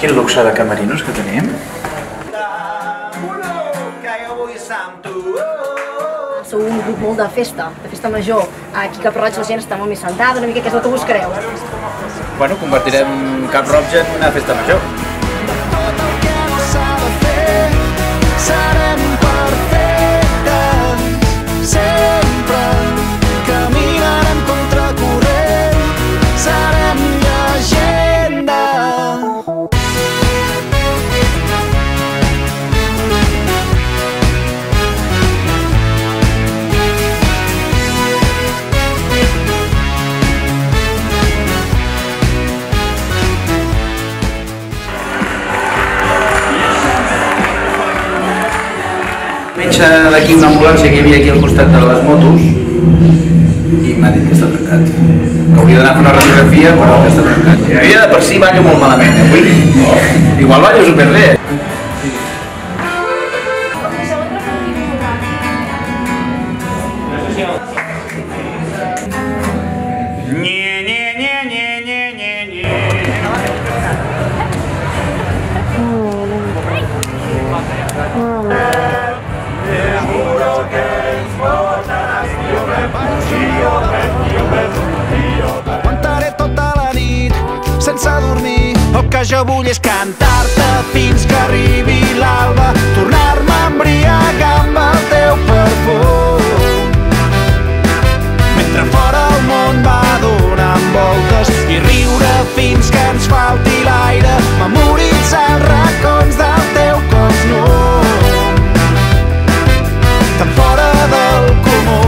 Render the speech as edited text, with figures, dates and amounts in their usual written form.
quin luxe de camerinos que tenim. Sou un grup molt de festa major. Aquí a Cap Roig la gent està molt més sentada, una mica què és el que buscareu? Bueno, convertirem Cap Roig en una festa major. Serem perfectes, sempre caminarem contracorrent, serem llegenda. Menja d'aquí una ambulància que hi havia aquí al costat de les motos i m'ha dit que està tancat. Que hauria d'anar a fer una radiografia, però que està tancat. Ja de per si ballo molt malament, avui. Igual ballo superbé. Aguantaré tota la nit sense dormir. El que jo vull és cantar-te fins que arribi l'alba, tornar-me a embriagar amb el teu perfum. Mentre fora el món va donant voltes i riure fins que ens falti l'aire, memoritzar els racons del teu cos nu, tan fora del comú.